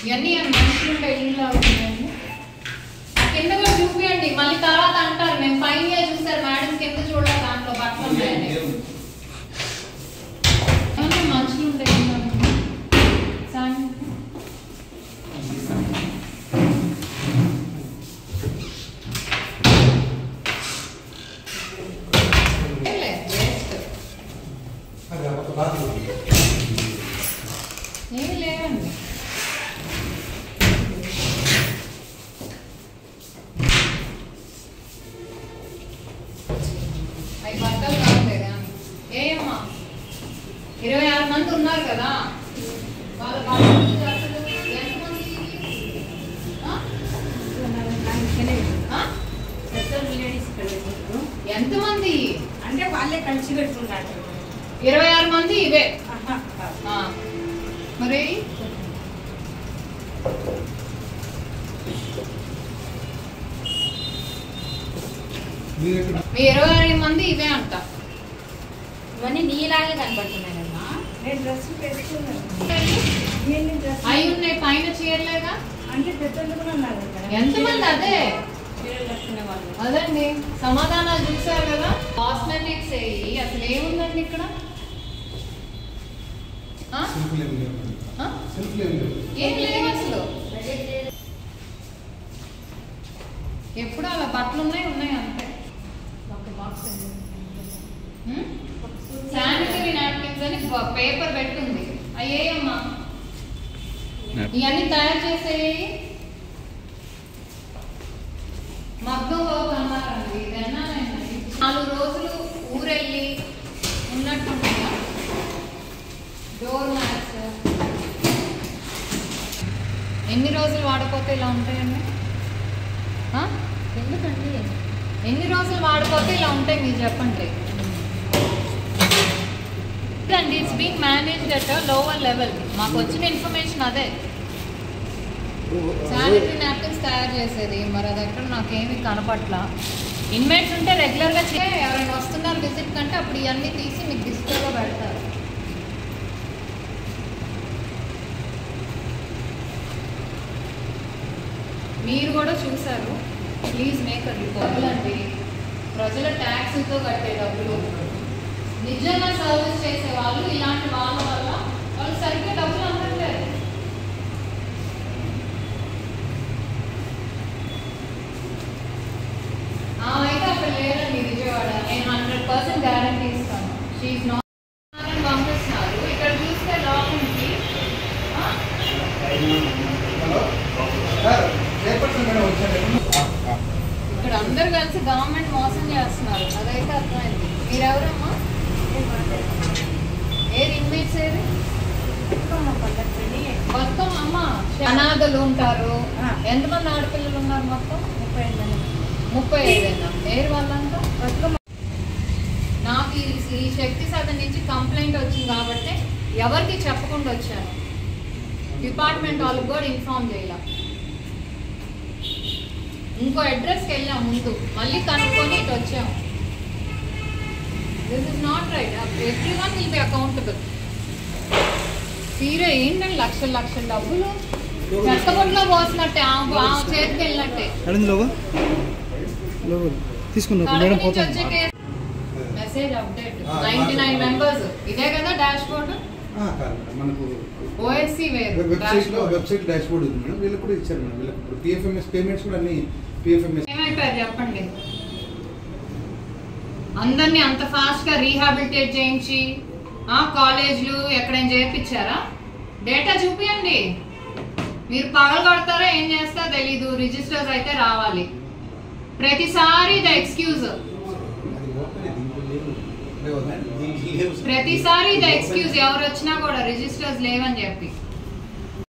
ఇవన్నీ మనుషులు ఉంటే ఇల్లు అవుతున్నాయండి. కింద కూడా చూపియండి, మళ్ళీ తర్వాత అంటారు మేము పైన చూసారు మేడం కింద చూడాలి దాంట్లో బట్టలు ఉన్నాయండి. మనుషులు ఉంటే ఏమి లేవండి. అవి బట్టలు కావట్లేదా? ఏమ్మా 26 మంది ఉన్నారు కదా, వాళ్ళ ఎంతమంది అంటే వాళ్ళే కలిసి పెడుతున్నారు. 26 మంది ఇవే మరి. మీ 26 మంది ఇవే అంట. ఇవన్నీ నీలాగే కనపడుతున్నాయి కదా. నేను డ్రెస్ వేసుకున్నాను. అవి ఉన్నాయి పైన చీరలేగా. అంటే పెద్దలు కూడా ఉన్నారు. ఎంతమంది? అదే చీరలు కట్టుకునే వాళ్ళు. అదండి సమాధానాలు చూసారు కదా. కాస్మెటిక్స్ అయ్యి అసలు ఏముందండి ఇక్కడ? ఏం లేవు అసలు. ఎప్పుడు అలా బట్టలు ఉన్నాయి అంతే. శానిటరీ నాప్కిన్స్ అని పేపర్ పెట్టుంది. అయ్యేయమ్మా ఇవన్నీ తయారు చేసేవి మగ్గం వర్క్ అన్నారండి. ఇదన్నా 4 రోజులు ఊరెళ్ళి ఉన్నట్టుంటుందా? డోర్ మ్యాట్స్ ఎన్ని రోజులు వాడకపోతే ఇలా ఉంటాయండి? ఎందుకండి ఎన్ని రోజులు వాడకపోతే ఇలా ఉంటాయి మీరు చెప్పండి. అండి it's being managed at lower level. మాకు వచ్చిన ఇన్ఫర్మేషన్ అదే. శానిటరీ నాప్కిన్స్ తయారు చేసేది మరి అది ఎక్కడ నాకేమి కనపట్లా. ఇన్మేట్స్ ఉంటే రెగ్యులర్గా ఎవరైనా వస్తున్నారు విజిట్ కంటే అప్పుడు ఇవన్నీ తీసి మీకు డిస్ప్లేలో పెడతారు. మీరు కూడా చూసారు. ప్లీజ్ మేక్ అ రిపోర్ట్ అండి. ప్రజల ట్యాక్స్తో కట్టే డబ్బులు నిజంగా సర్వీస్ చేసే వాళ్ళు ఇలాంటి వాళ్ళ వల్ల వాళ్ళు సరిగ్గా డబ్బులు అందట్లేదు. అయితే అక్కడ లేదండి విజయవాడ. నేను 100% గ్యారంటీ ఇస్తాను. షీఈ్ నాట్ పంపిస్తున్నారు. ఇక్కడ చూస్తే లోపలికి ఇక్కడ అందరు కలిసి గవర్నమెంట్ మోసం చేస్తున్నారు. అదైతే అర్థమైంది. మీరెవరమ్మా? ఏది ఇన్మేట్స్ ఏది? మొత్తం అమ్మ అనాథలు ఉంటారు. ఎంతమంది ఆడపిల్లలు ఉన్నారు? మొత్తం 35. ఏరు వాళ్ళంతా నాకు ఈ శక్తి సదన్ నుంచి కంప్లైంట్ వచ్చింది కాబట్టి ఎవరికి చెప్పకుండా వచ్చాను. డిపార్ట్మెంట్ వాళ్ళకి కూడా ఇన్ఫార్మ్ చేయాల. ఇంకో అడ్రస్కి వెళ్ళాం ముందు, మళ్ళీ కనుక్కొని ఇటు వచ్చాము. This is not right. Everyone will be accountable. తీరే ఏంటండి లక్షల డబ్బులు చెత్తబొడ్లో పోసినట్టే చేతికి వెళ్ళినట్టే. Message update 99 members. ఇదే కదా డాష్ బోర్డ్. మనకు ఓఎస్సి వేరు వెబ్సైట్ డాష్ బోర్డ్ ఉంది మేడం. వీళ్ళకి కూడా ఇచ్చారు మేడం. వీళ్ళకి ఇప్పుడు పిఎఫ్ఎంఎస్ పేమెంట్స్ కూడా అన్ని పిఎఫ్ఎంఎస్ ఏమైపోయారు చెప్పండి. అందరినీ అంత ఫాస్ట్ గా రీహాబిలిటేట్ చేయించి కాలేజ్లు ఎక్కడైనా చేయించారా? డేటా చూపియండి. మీరు పగలు కొడతారా ఏం చేస్తారో తెలీదు. రిజిస్టర్స్ అయితే రావాలి. ప్రతిసారి ద ఎక్స్క్యూజ్ ఎవరు వచ్చినా కూడా రిజిస్టర్స్ లేవని చెప్పి